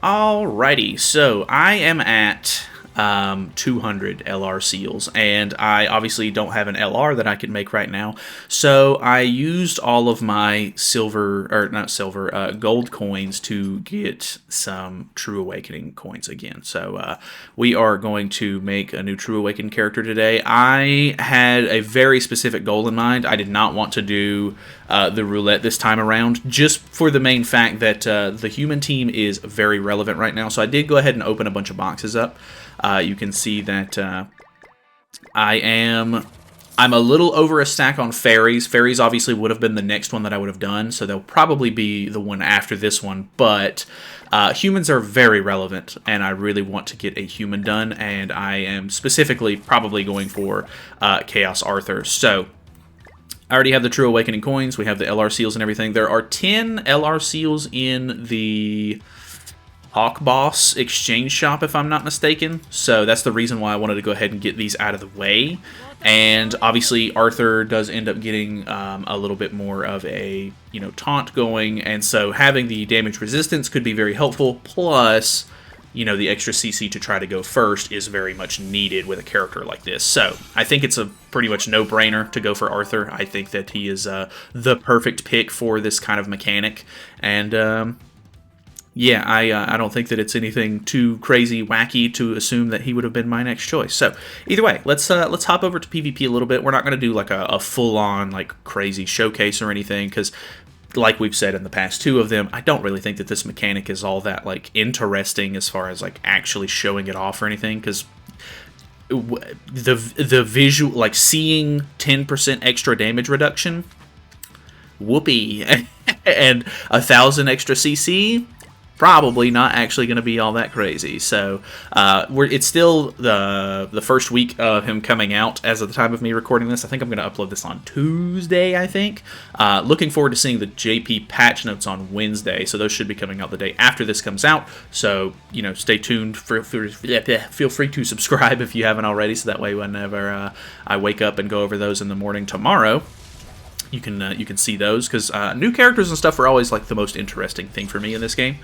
Alrighty, so I am at 200 LR seals, and I obviously don't have an LR that I can make right now, so I used all of my gold coins to get some True Awakening coins again. So we are going to make a new True Awakening character today. I had a very specific goal in mind. I did not want to do the roulette this time around, just for the main fact that the human team is very relevant right now. So I did go ahead and open a bunch of boxes up. You can see that I'm a little over a stack on fairies. Fairies obviously would have been the next one that I would have done, so they'll probably be the one after this one. But humans are very relevant, and I really want to get a human done, and I am specifically probably going for Chaos Arthur. So I already have the True Awakening coins. We have the LR seals and everything. There are 10 LR seals in the Hawk Boss exchange shop, if I'm not mistaken. So that's the reason why I wanted to go ahead and get these out of the way. And obviously Arthur does end up getting a little bit more of a taunt going, and so having the damage resistance could be very helpful. Plus, the extra CC to try to go first is very much needed with a character like this. So I think it's a pretty much no-brainer to go for Arthur. I think that he is the perfect pick for this kind of mechanic, and yeah, I don't think that it's anything too crazy wacky to assume that he would have been my next choice. So either way, let's hop over to PvP a little bit. We're not going to do like a full-on like crazy showcase or anything, because like we've said in the past two of them, I don't really think that this mechanic is all that like interesting as far as like actually showing it off or anything, because the visual, like seeing 10% extra damage reduction, whoopee, and 1,000 extra CC, probably not actually going to be all that crazy. So it's still the first week of him coming out as of the time of me recording this. I think I'm going to upload this on Tuesday, I think. Looking forward to seeing the JP patch notes on Wednesday, so those should be coming out the day after this comes out. So, stay tuned. Feel free to subscribe if you haven't already, so that way whenever I wake up and go over those in the morning tomorrow, you can see those, because new characters and stuff are always like the most interesting thing for me in this game.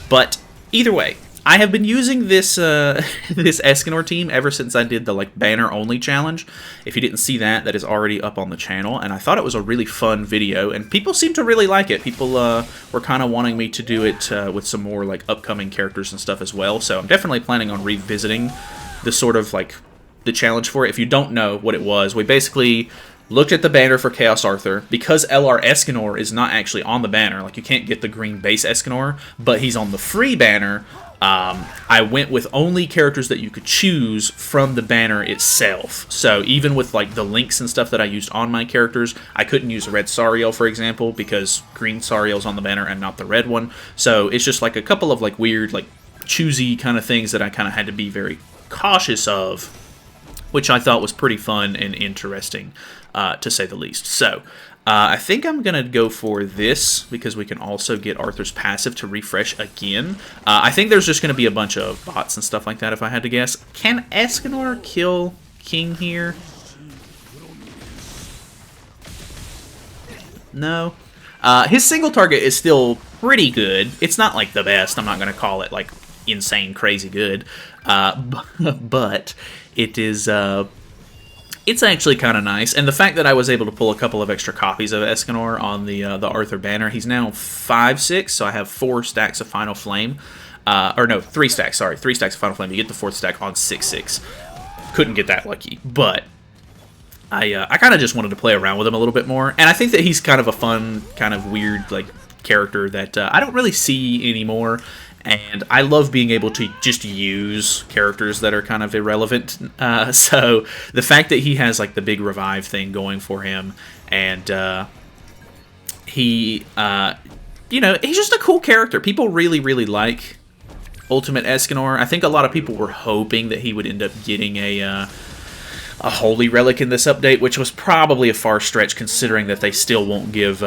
But either way, I have been using this this Escanor team ever since I did the like banner only challenge. If you didn't see that, that is already up on the channel, and I thought it was a really fun video, and people seem to really like it. People were kind of wanting me to do it with some more like upcoming characters and stuff as well. So I'm definitely planning on revisiting the sort of like the challenge for it. If you don't know what it was, we basically looked at the banner for Chaos Arthur. Because LR Escanor is not actually on the banner, like you can't get the green base Escanor, but he's on the free banner, I went with only characters that you could choose from the banner itself. So even with like the links and stuff that I used on my characters, I couldn't use red Sariel, for example, because green Sariel's on the banner and not the red one. So it's just like a couple of like weird, like choosy kind of things that I kind of had to be very cautious of, which I thought was pretty fun and interesting, to say the least. So, I think I'm going to go for this, because we can also get Arthur's passive to refresh again. I think there's just going to be a bunch of bots and stuff like that, if I had to guess. Can Escanor kill King here? No. His single target is still pretty good. It's not like the best. I'm not going to call it like insane crazy good. But it is it's actually kind of nice, and the fact that I was able to pull a couple of extra copies of Escanor on the Arthur banner, he's now 5/6, so I have 4 stacks of Final Flame, or no, 3 stacks, sorry, 3 stacks of Final Flame. You get the 4th stack on 6/6. Couldn't get that lucky, but I kind of just wanted to play around with him a little bit more, and I think that he's kind of a fun, kind of weird like character that I don't really see anymore. And I love being able to just use characters that are kind of irrelevant. So the fact that he has like the big revive thing going for him, and he, he's just a cool character. People really, really like Ultimate Escanor. I think a lot of people were hoping that he would end up getting a Holy Relic in this update, which was probably a far stretch considering that they still won't give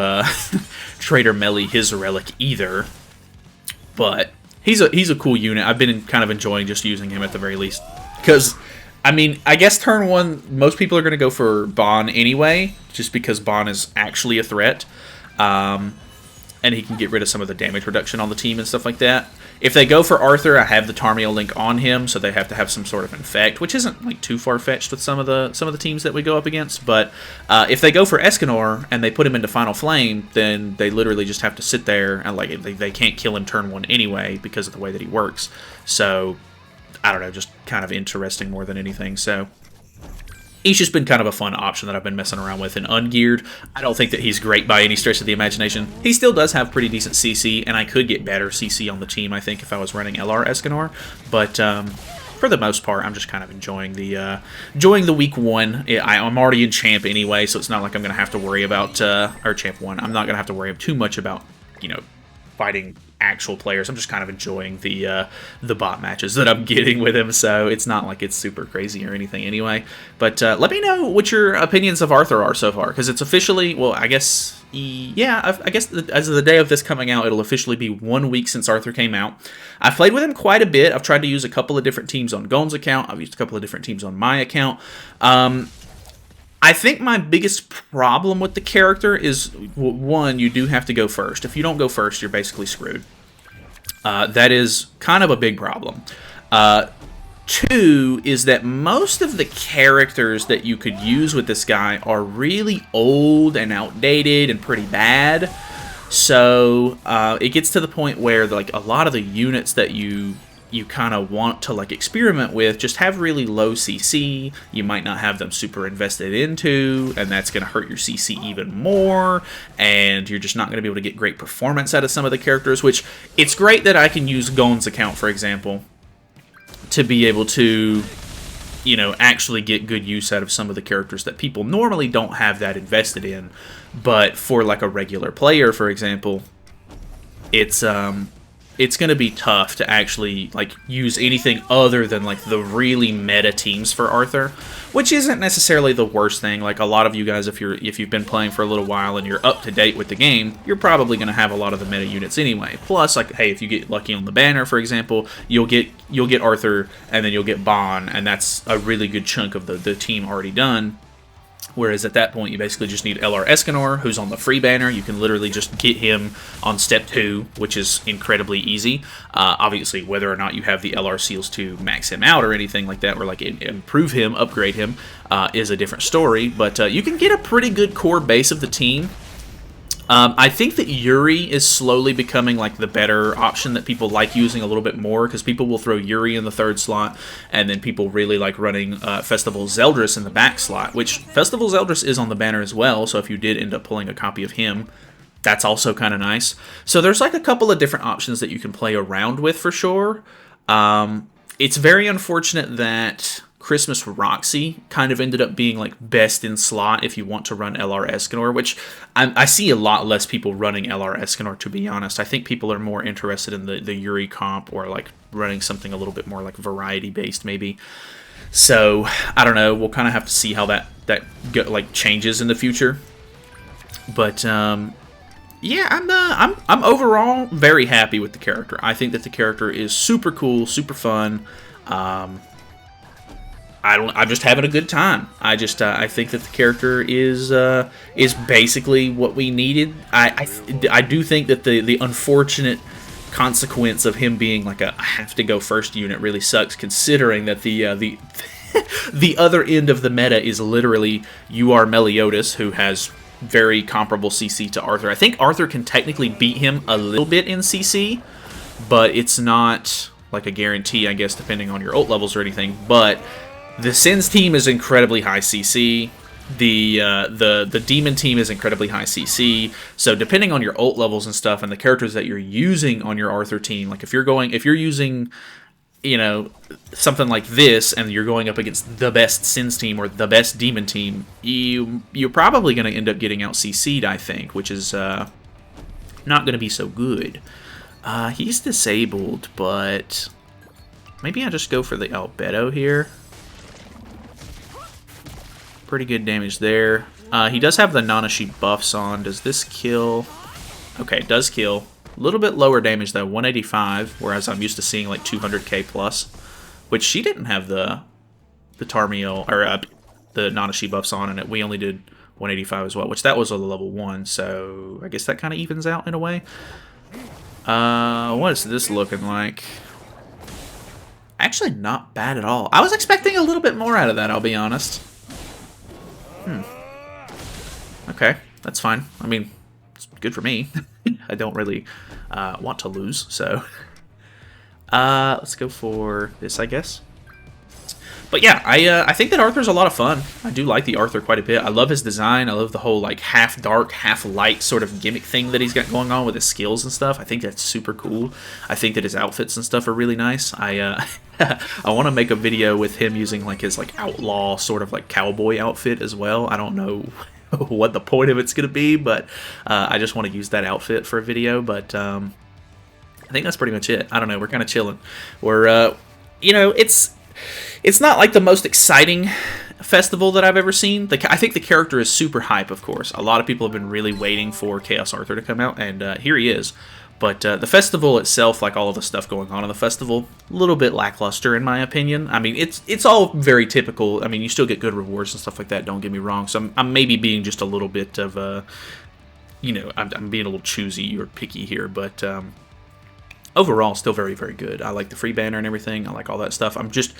Trader Melly his relic either. But he's a cool unit. I've been kind of enjoying just using him at the very least. Because, I mean, I guess turn 1, most people are going to go for Bon anyway, just because Bon is actually a threat. and he can get rid of some of the damage reduction on the team and stuff like that. If they go for Arthur, I have the Tarmiel link on him, so they have to have some sort of infect, which isn't like too far fetched with some of the teams that we go up against. But if they go for Escanor and they put him into Final Flame, then they literally just have to sit there and like they can't kill him turn 1 anyway because of the way that he works. So I don't know, just kind of interesting more than anything. So he's just been kind of a fun option that I've been messing around with. And ungeared, I don't think that he's great by any stretch of the imagination. He still does have pretty decent CC, and I could get better CC on the team, I think, if I was running LR Escanor. But for the most part, I'm just kind of enjoying the week 1. I'm already in Champ anyway, so it's not like I'm going to have to worry about, or Champ 1, I'm not going to have to worry too much about, you know, fighting actual players. I'm just kind of enjoying the bot matches that I'm getting with him, so it's not like it's super crazy or anything anyway. But let me know what your opinions of Arthur are so far, because it's officially, well, I guess, yeah, I guess as of the day of this coming out, it'll officially be 1 week since Arthur came out. I've played with him quite a bit. I've tried to use a couple of different teams on Gon's account. I've used a couple of different teams on my account. I think my biggest problem with the character is, one, you do have to go first. If you don't go first, you're basically screwed. That is kind of a big problem. 2 is that most of the characters that you could use with this guy are really old and outdated and pretty bad. So it gets to the point where like a lot of the units that you kind of want to like experiment with just have really low CC. You might not have them super invested into, and that's going to hurt your CC even more, and you're just not going to be able to get great performance out of some of the characters, which it's great that I can use Gon's account, for example, to be able to, you know, actually get good use out of some of the characters that people normally don't have that invested in. But for like a regular player, for example, it's going to be tough to actually like use anything other than like the really meta teams for Arthur, which isn't necessarily the worst thing. Like a lot of you guys, if you've been playing for a little while and you're up to date with the game, you're probably going to have a lot of the meta units anyway. Plus, like, hey, if you get lucky on the banner, for example, you'll get Arthur and then you'll get Bon, and that's a really good chunk of the team already done. Whereas at that point, you basically just need LR Escanor, who's on the free banner. You can literally just get him on step 2, which is incredibly easy. Obviously, whether or not you have the LR seals to max him out or anything like that, or like improve him, upgrade him, is a different story. But you can get a pretty good core base of the team. I think that Yuri is slowly becoming like the better option that people like using a little bit more, because people will throw Yuri in the 3rd slot, and then people really like running Festival Zeldris in the back slot, which Festival Zeldris is on the banner as well, so if you did end up pulling a copy of him, that's also kind of nice. So there's like a couple of different options that you can play around with for sure. It's very unfortunate that Christmas Roxy kind of ended up being like best in slot if you want to run LR Escanor, which I see a lot less people running LR Escanor, to be honest. I think people are more interested in the Yuri comp, or like running something a little bit more like variety based maybe. So I don't know, we'll kind of have to see how that like changes in the future. But yeah, I'm overall very happy with the character. I think that the character is super cool, super fun. I'm just having a good time. I think that the character is basically what we needed. I do think that the unfortunate consequence of him being like a have to go first unit really sucks, considering that the the other end of the meta is literally you are Meliodas, who has very comparable CC to Arthur. I think Arthur can technically beat him a little bit in CC, but it's not like a guarantee, I guess, depending on your ult levels or anything. But the Sins team is incredibly high CC. The Demon team is incredibly high CC. So depending on your ult levels and stuff, and the characters that you're using on your Arthur team, like if you're using, you know, something like this, and you're going up against the best Sins team or the best Demon team, you're probably going to end up getting out CC'd, I think, which is not going to be so good. He's disabled, but maybe I just go for the Albedo here. Pretty good damage there. He does have the Nanashi buffs on. Does this kill? Okay, it does kill. A little bit lower damage though, 185, whereas I'm used to seeing like 200k plus, which she didn't have the Tarmiel, or the Nanashi buffs on, and we only did 185 as well, which that was a level 1, so I guess that kind of evens out in a way. What is this looking like? Actually, not bad at all. I was expecting a little bit more out of that, I'll be honest. Okay, that's fine. I mean, it's good for me. I don't really want to lose, so... let's go for this, I guess. But yeah, I think that Arthur's a lot of fun. I do like the Arthur quite a bit. I love his design. I love the whole like half dark, half light sort of gimmick thing that he's got going on with his skills and stuff. I think that's super cool. I think that his outfits and stuff are really nice. I want to make a video with him using like his like outlaw sort of like cowboy outfit as well. I don't know what the point of it's gonna be, but I just want to use that outfit for a video. But I think that's pretty much it. I don't know. We're kind of chilling. We're you know, it's not like the most exciting festival that I've ever seen. I think the character is super hype, of course. A lot of people have been really waiting for Chaos Arthur to come out, and here he is. But the festival itself, like all of the stuff going on in the festival, a little bit lackluster in my opinion. I mean, it's all very typical. I mean, you still get good rewards and stuff like that, don't get me wrong. So I'm maybe being just a little bit of, you know, I'm being a little choosy or picky here, but... overall, still very, very good. I like the free banner and everything. I like all that stuff. I'm just,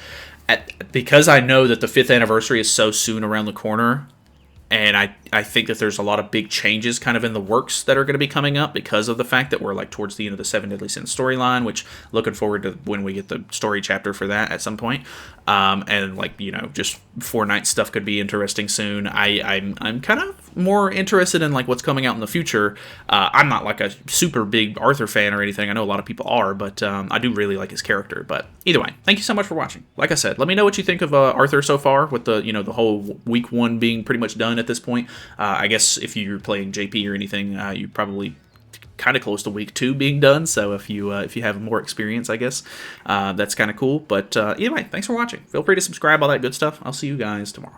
because I know that the 5th anniversary is so soon around the corner, and I think that there's a lot of big changes kind of in the works that are going to be coming up because of the fact that we're like towards the end of the 7 Deadly Sins storyline, which looking forward to when we get the story chapter for that at some point. And like, you know, just Fortnite stuff could be interesting soon. I'm kind of more interested in like what's coming out in the future. I'm not like a super big Arthur fan or anything. I know a lot of people are, but I do really like his character. But either way, thank you so much for watching. Like I said, let me know what you think of Arthur so far with the, you know, the whole week 1 being pretty much done at this point. I guess if you're playing JP or anything, you probably kind of close to week 2 being done. So if you have more experience, I guess that's kind of cool. But either way, thanks for watching. Feel free to subscribe, all that good stuff. I'll see you guys tomorrow.